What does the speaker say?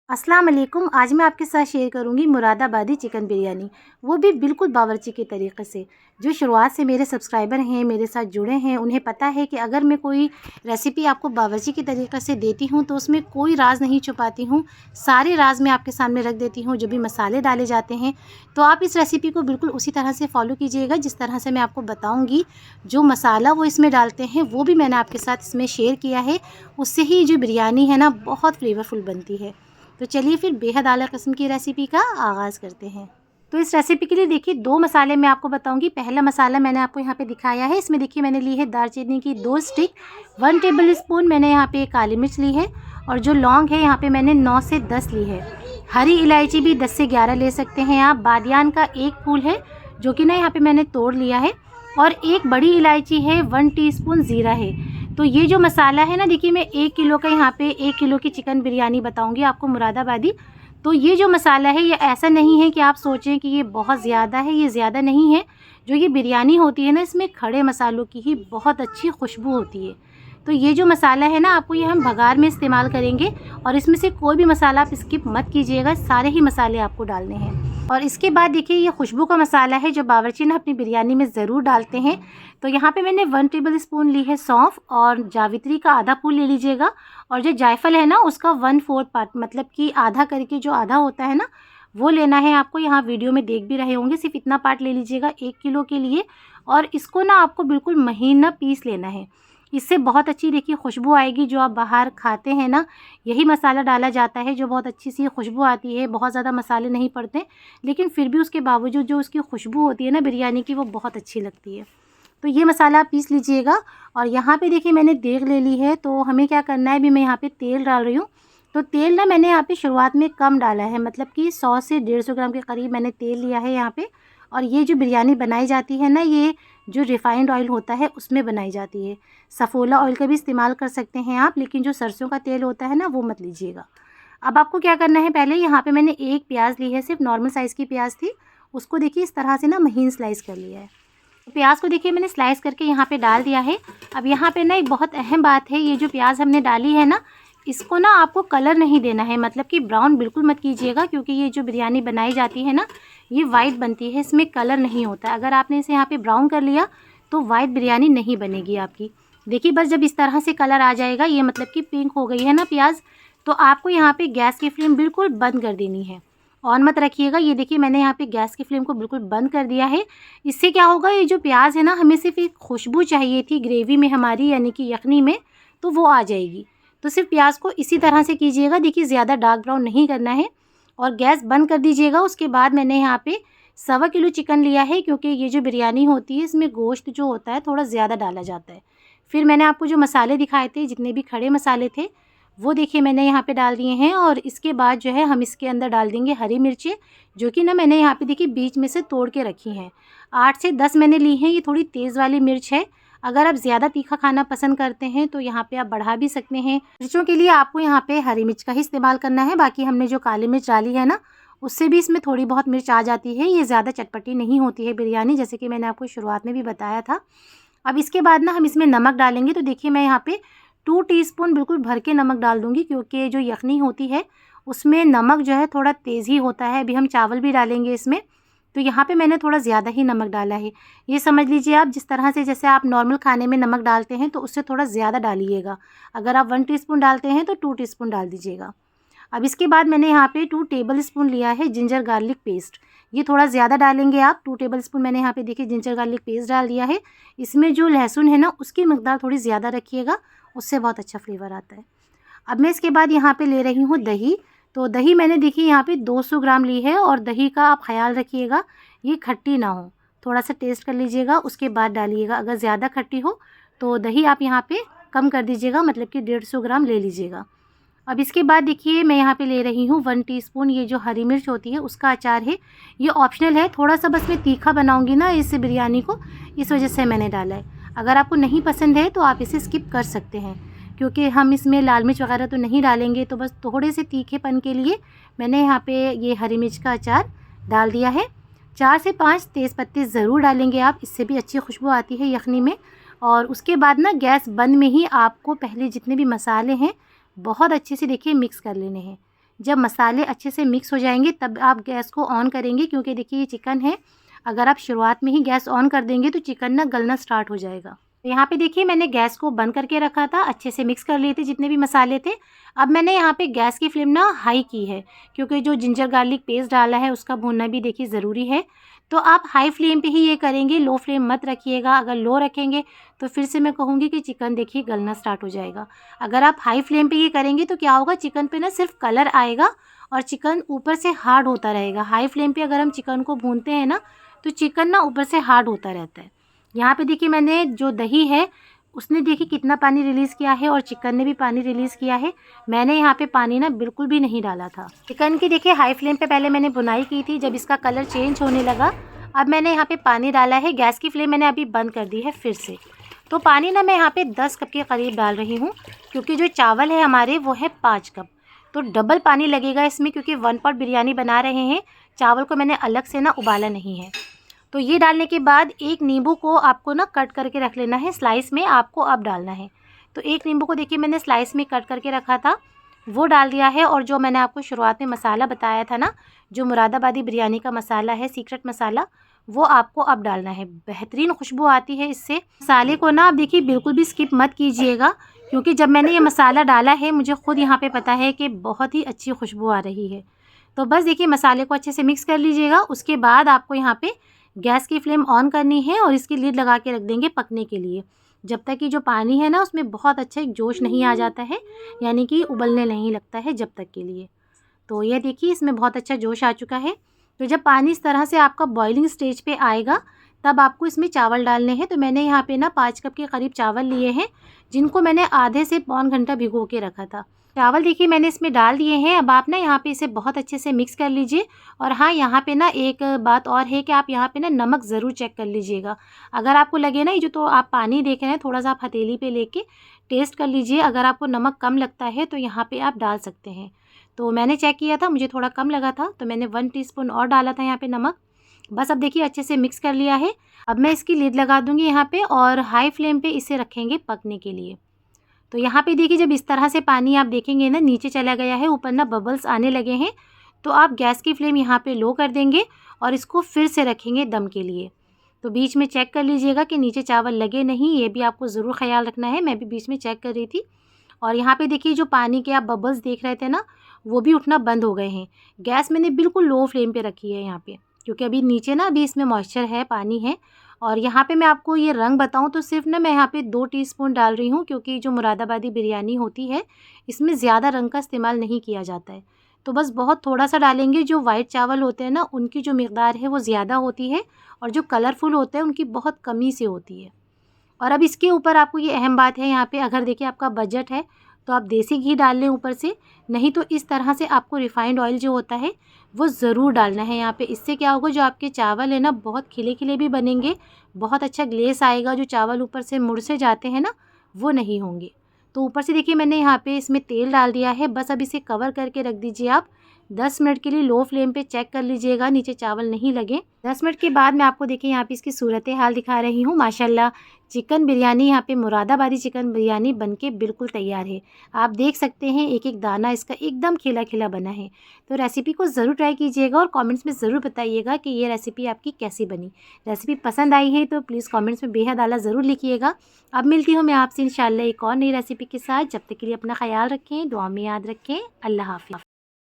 अस्सलाम वालेकुम। आज मैं आपके साथ शेयर करूंगी मुरादाबादी चिकन बिरयानी, वो भी बिल्कुल बावर्ची के तरीक़े से। जो शुरुआत से मेरे सब्सक्राइबर हैं, मेरे साथ जुड़े हैं, उन्हें पता है कि अगर मैं कोई रेसिपी आपको बावर्ची के तरीक़े से देती हूं तो उसमें कोई राज नहीं छुपाती हूं, सारे राज मैं आपके सामने रख देती हूं। जो भी मसाले डाले जाते हैं तो आप इस रेसिपी को बिल्कुल उसी तरह से फॉलो कीजिएगा जिस तरह से मैं आपको बताऊँगी। जो मसाला वो इसमें डालते हैं वो भी मैंने आपके साथ इसमें शेयर किया है, उससे ही जो बिरयानी है ना बहुत फ्लेवरफुल बनती है। तो चलिए फिर बेहद आला किस्म की रेसिपी का आगाज़ करते हैं। तो इस रेसिपी के लिए देखिए 2 मसाले मैं आपको बताऊंगी। पहला मसाला मैंने आपको यहाँ पे दिखाया है, इसमें देखिए मैंने ली है दालचीनी की 2 स्टिक, 1 टेबल स्पून मैंने यहाँ पे काली मिर्च ली है, और जो लौंग है यहाँ पे मैंने 9 से 10 ली है। हरी इलायची भी 10 से 11 ले सकते हैं आप। बादियान का 1 फूल है जो कि ना यहाँ पे मैंने तोड़ लिया है, और 1 बड़ी इलायची है, 1 टीस्पून ज़ीरा है। तो ये जो मसाला है ना, देखिए मैं 1 किलो का यहाँ पे 1 किलो की चिकन बिरयानी बताऊंगी आपको मुरादाबादी। तो ये जो मसाला है ये ऐसा नहीं है कि आप सोचें कि ये बहुत ज़्यादा है, ये ज़्यादा नहीं है। जो ये बिरयानी होती है ना, इसमें खड़े मसालों की ही बहुत अच्छी खुशबू होती है। तो ये जो मसाला है ना, आपको ये हम बघार में इस्तेमाल करेंगे, और इसमें से कोई भी मसाला आप स्किप मत कीजिएगा, सारे ही मसाले आपको डालने हैं। और इसके बाद देखिए ये खुशबू का मसाला है जो बावर्ची ना अपनी बिरयानी में ज़रूर डालते हैं। तो यहाँ पे मैंने 1 टेबल स्पून ली है सौंफ, और जावित्री का आधा फूल ले लीजिएगा, और जो जायफल है ना उसका 1/4 पार्ट, मतलब कि आधा करके जो आधा होता है ना वो लेना है आपको। यहाँ वीडियो में देख भी रहे होंगे, सिर्फ इतना पार्ट ले लीजिएगा 1 किलो के लिए, और इसको ना आपको बिल्कुल महीन ना पीस लेना है। इससे बहुत अच्छी देखिए खुशबू आएगी। जो आप बाहर खाते हैं ना, यही मसाला डाला जाता है जो बहुत अच्छी सी खुशबू आती है। बहुत ज़्यादा मसाले नहीं पड़ते, लेकिन फिर भी उसके बावजूद जो उसकी खुशबू होती है ना बिरयानी की, वो बहुत अच्छी लगती है। तो ये मसाला पीस लीजिएगा। और यहाँ पे देखिए मैंने देग ले ली है, तो हमें क्या करना है, अभी मैं यहाँ पे तेल डाल रही हूँ। तो तेल ना मैंने यहाँ पे शुरुआत में कम डाला है, मतलब कि 100 से 150 ग्राम के करीब मैंने तेल लिया है यहाँ पे। और ये जो बिरयानी बनाई जाती है ना, ये जो रिफ़ाइंड ऑयल होता है उसमें बनाई जाती है। सफ़ोला ऑयल का भी इस्तेमाल कर सकते हैं आप, लेकिन जो सरसों का तेल होता है ना वो मत लीजिएगा। अब आपको क्या करना है, पहले यहाँ पे मैंने 1 प्याज ली है, सिर्फ नॉर्मल साइज़ की प्याज थी, उसको देखिए इस तरह से ना महीन स्लाइस कर लिया है। तो प्याज को देखिए मैंने स्लाइस करके यहाँ पे डाल दिया है। अब यहाँ पे ना एक बहुत अहम बात है, ये जो प्याज हमने डाली है ना, इसको ना आपको कलर नहीं देना है, मतलब कि ब्राउन बिल्कुल मत कीजिएगा, क्योंकि ये जो बिरयानी बनाई जाती है ना ये वाइट बनती है, इसमें कलर नहीं होता। अगर आपने इसे यहाँ पे ब्राउन कर लिया तो वाइट बिरयानी नहीं बनेगी आपकी। देखिए बस जब इस तरह से कलर आ जाएगा, ये मतलब कि पिंक हो गई है ना प्याज, तो आपको यहाँ पे गैस की फ्लेम बिल्कुल बंद कर देनी है, ऑन मत रखिएगा। ये देखिए मैंने यहाँ पे गैस की फ्लेम को बिल्कुल बंद कर दिया है। इससे क्या होगा, ये जो प्याज है ना, हमें सिर्फ एक खुशबू चाहिए थी ग्रेवी में हमारी, यानी कि यखनी में, तो वो आ जाएगी। तो सिर्फ प्याज को इसी तरह से कीजिएगा, देखिए ज़्यादा डार्क ब्राउन नहीं करना है, और गैस बंद कर दीजिएगा। उसके बाद मैंने यहाँ पे 1.25 किलो चिकन लिया है, क्योंकि ये जो बिरयानी होती है इसमें गोश्त जो होता है थोड़ा ज़्यादा डाला जाता है। फिर मैंने आपको जो मसाले दिखाए थे, जितने भी खड़े मसाले थे, वो देखिए मैंने यहाँ पे डाल दिए हैं। और इसके बाद जो है हम इसके अंदर डाल देंगे हरी मिर्चें, जो कि ना मैंने यहाँ पे देखिए बीच में से तोड़ के रखी हैं। 8 से 10 मैंने ली हैं, ये थोड़ी तेज़ वाली मिर्च है। अगर आप ज़्यादा तीखा खाना पसंद करते हैं तो यहाँ पे आप बढ़ा भी सकते हैं। मिर्चों के लिए आपको यहाँ पे हरी मिर्च का ही इस्तेमाल करना है, बाकी हमने जो काली मिर्च डाली है ना, उससे भी इसमें थोड़ी बहुत मिर्च आ जाती है। ये ज़्यादा चटपटी नहीं होती है बिरयानी, जैसे कि मैंने आपको शुरुआत में भी बताया था। अब इसके बाद ना हम इसमें नमक डालेंगे। तो देखिए मैं यहाँ पे 2 टीस्पून बिल्कुल भर के नमक डाल दूँगी, क्योंकि जो यखनी होती है उसमें नमक जो है थोड़ा तेज़ ही होता है। अभी हम चावल भी डालेंगे इसमें, तो यहाँ पे मैंने थोड़ा ज़्यादा ही नमक डाला है। ये समझ लीजिए आप, जिस तरह से जैसे आप नॉर्मल खाने में नमक डालते हैं तो उससे थोड़ा ज़्यादा डालिएगा। अगर आप 1 टीस्पून डालते हैं तो 2 टीस्पून डाल दीजिएगा। अब इसके बाद मैंने यहाँ पे 2 टेबल स्पून लिया है जिंजर गार्लिक पेस्ट। ये थोड़ा ज़्यादा डालेंगे आप, 2 टेबल स्पून मैंने यहाँ पे देखिए जिंजर गार्लिक पेस्ट डाल दिया है। इसमें जो लहसुन है ना उसकी मकदार थोड़ी ज़्यादा रखिएगा, उससे बहुत अच्छा फ्लेवर आता है। अब मैं इसके बाद यहाँ पे ले रही हूँ दही। तो दही मैंने देखिए यहाँ पे 200 ग्राम ली है, और दही का आप ख्याल रखिएगा ये खट्टी ना हो, थोड़ा सा टेस्ट कर लीजिएगा उसके बाद डालिएगा। अगर ज़्यादा खट्टी हो तो दही आप यहाँ पे कम कर दीजिएगा, मतलब कि 150 ग्राम ले लीजिएगा। अब इसके बाद देखिए मैं यहाँ पे ले रही हूँ 1 टीस्पून, ये जो हरी मिर्च होती है उसका अचार है। ये ऑप्शनल है, थोड़ा सा बस मैं तीखा बनाऊँगी ना इस बिरयानी को, इस वजह से मैंने डाला है। अगर आपको नहीं पसंद है तो आप इसे स्किप कर सकते हैं, क्योंकि हम इसमें लाल मिर्च वगैरह तो नहीं डालेंगे। तो बस थोड़े से तीखेपन के लिए मैंने यहाँ पे ये हरी मिर्च का अचार डाल दिया है। 4 से 5 तेज़ पत्ते ज़रूर डालेंगे आप, इससे भी अच्छी खुशबू आती है यखनी में। और उसके बाद ना गैस बंद में ही आपको पहले जितने भी मसाले हैं बहुत अच्छे से देखिए मिक्स कर लेने हैं। जब मसाले अच्छे से मिक्स हो जाएंगे तब आप गैस को ऑन करेंगे, क्योंकि देखिए ये चिकन है, अगर आप शुरुआत में ही गैस ऑन कर देंगे तो चिकन ना गलना स्टार्ट हो जाएगा। तो यहाँ पे देखिए मैंने गैस को बंद करके रखा था, अच्छे से मिक्स कर लिए थे जितने भी मसाले थे। अब मैंने यहाँ पे गैस की फ्लेम ना हाई की है, क्योंकि जो जिंजर गार्लिक पेस्ट डाला है उसका भूनना भी देखिए ज़रूरी है। तो आप हाई फ्लेम पे ही ये करेंगे, लो फ्लेम मत रखिएगा। अगर लो रखेंगे तो फिर से मैं कहूँगी कि चिकन देखिए गलना स्टार्ट हो जाएगा। अगर आप हाई फ्लेम पे ये करेंगे तो क्या होगा, चिकन पे ना सिर्फ कलर आएगा और चिकन ऊपर से हार्ड होता रहेगा। हाई फ्लेम पे अगर हम चिकन को भूनते हैं ना तो चिकन ना ऊपर से हार्ड होता रहता है। यहाँ पे देखिए मैंने जो दही है उसने देखिए कितना पानी रिलीज़ किया है और चिकन ने भी पानी रिलीज़ किया है। मैंने यहाँ पे पानी ना बिल्कुल भी नहीं डाला था। चिकन की देखिए हाई फ्लेम पे पहले मैंने भुनाई की थी, जब इसका कलर चेंज होने लगा अब मैंने यहाँ पे पानी डाला है। गैस की फ्लेम मैंने अभी बंद कर दी है फिर से। तो पानी ना मैं यहाँ पे 10 कप के करीब डाल रही हूँ, क्योंकि जो चावल है हमारे वो है 5 कप, तो डबल पानी लगेगा इसमें, क्योंकि 1 पॉट बिरयानी बना रहे हैं। चावल को मैंने अलग से ना उबाला नहीं है। तो ये डालने के बाद एक नींबू को आपको ना कट करके रख लेना है, स्लाइस में आपको अब डालना है। तो एक नींबू को देखिए मैंने स्लाइस में कट करके रखा था, वो डाल दिया है। और जो मैंने आपको शुरुआत में मसाला बताया था ना, जो मुरादाबादी बिरयानी का मसाला है, सीक्रेट मसाला, वो आपको अब डालना है। बेहतरीन खुशबू आती है इससे। मसाले को ना आप देखिए बिल्कुल भी स्किप मत कीजिएगा, क्योंकि जब मैंने ये मसाला डाला है मुझे ख़ुद यहाँ पे पता है कि बहुत ही अच्छी खुशबू आ रही है। तो बस देखिए मसाले को अच्छे से मिक्स कर लीजिएगा। उसके बाद आपको यहाँ पे गैस की फ्लेम ऑन करनी है और इसकी लीड लगा के रख देंगे पकने के लिए, जब तक कि जो पानी है ना उसमें बहुत अच्छा एक जोश नहीं आ जाता है, यानी कि उबलने नहीं लगता है जब तक के लिए। तो ये देखिए इसमें बहुत अच्छा जोश आ चुका है। तो जब पानी इस तरह से आपका बॉइलिंग स्टेज पे आएगा तब आपको इसमें चावल डालने हैं। तो मैंने यहाँ पे ना 5 कप के करीब चावल लिए हैं, जिनको मैंने आधे से पौन घंटा भिगो के रखा था। चावल देखिए मैंने इसमें डाल दिए हैं। अब आप ना यहाँ पे इसे बहुत अच्छे से मिक्स कर लीजिए। और हाँ, यहाँ पे ना एक बात और है कि आप यहाँ पे ना नमक ज़रूर चेक कर लीजिएगा। अगर आपको लगे ना ये जो तो आप पानी देख रहे हैं, थोड़ा सा आप हथेली पे लेके टेस्ट कर लीजिए। अगर आपको नमक कम लगता है तो यहाँ पे आप डाल सकते हैं। तो मैंने चेक किया था, मुझे थोड़ा कम लगा था, तो मैंने 1 टीस्पून और डाला था यहाँ पे नमक। बस अब देखिए अच्छे से मिक्स कर लिया है। अब मैं इसकी लिड लगा दूँगी यहाँ पे और हाई फ्लेम पे इसे रखेंगे पकने के लिए। तो यहाँ पे देखिए जब इस तरह से पानी आप देखेंगे ना नीचे चला गया है, ऊपर ना बबल्स आने लगे हैं, तो आप गैस की फ्लेम यहाँ पे लो कर देंगे और इसको फिर से रखेंगे दम के लिए। तो बीच में चेक कर लीजिएगा कि नीचे चावल लगे नहीं, ये भी आपको ज़रूर ख्याल रखना है। मैं भी बीच में चेक कर रही थी। और यहाँ पे देखिए जो पानी के आप बबल्स देख रहे थे ना, वो भी उठना बंद हो गए हैं। गैस मैंने बिल्कुल लो फ्लेम पे रखी है यहाँ पे, क्योंकि अभी नीचे ना अभी इसमें मॉइस्चर है, पानी है। और यहाँ पे मैं आपको ये रंग बताऊँ तो सिर्फ ना मैं यहाँ पे 2 टीस्पून डाल रही हूँ, क्योंकि जो मुरादाबादी बिरयानी होती है इसमें ज़्यादा रंग का इस्तेमाल नहीं किया जाता है। तो बस बहुत थोड़ा सा डालेंगे। जो वाइट चावल होते हैं ना उनकी जो मिकदार है वो ज़्यादा होती है, और जो कलरफुल होते हैं उनकी बहुत कमी से होती है। और अब इसके ऊपर आपको ये अहम बात है यहाँ पे, अगर देखिए आपका बजट है तो आप देसी घी डाल लें ऊपर से, नहीं तो इस तरह से आपको रिफ़ाइंड ऑयल जो होता है वो ज़रूर डालना है यहाँ पे। इससे क्या होगा, जो आपके चावल है ना बहुत खिले खिले भी बनेंगे, बहुत अच्छा ग्लेस आएगा। जो चावल ऊपर से मुड़ से जाते हैं ना वो नहीं होंगे। तो ऊपर से देखिए मैंने यहाँ पे इसमें तेल डाल दिया है। बस अब इसे कवर करके रख दीजिए आप 10 मिनट के लिए। लो फ्लेम पे चेक कर लीजिएगा नीचे चावल नहीं लगे। 10 मिनट के बाद मैं आपको देखिए यहाँ पे इसकी सूरत हाल दिखा रही हूँ। माशाल्लाह चिकन बिरयानी यहाँ पे मुरादाबादी चिकन बिरयानी बनके बिल्कुल तैयार है। आप देख सकते हैं एक एक दाना इसका एकदम खिला खिला बना है। तो रेसिपी को ज़रूर ट्राई कीजिएगा और कमेंट्स में ज़रूर बताइएगा कि ये रेसिपी आपकी कैसी बनी। रेसिपी पसंद आई है तो प्लीज़ कमेंट्स में बेहद आला ज़रूर लिखिएगा। अब मिलती हूँ मैं आपसे इंशाल्लाह एक और नई रेसिपी के साथ। जब तक के लिए अपना ख्याल रखें, दुआ में याद रखें। अल्लाह हाफ़िज़।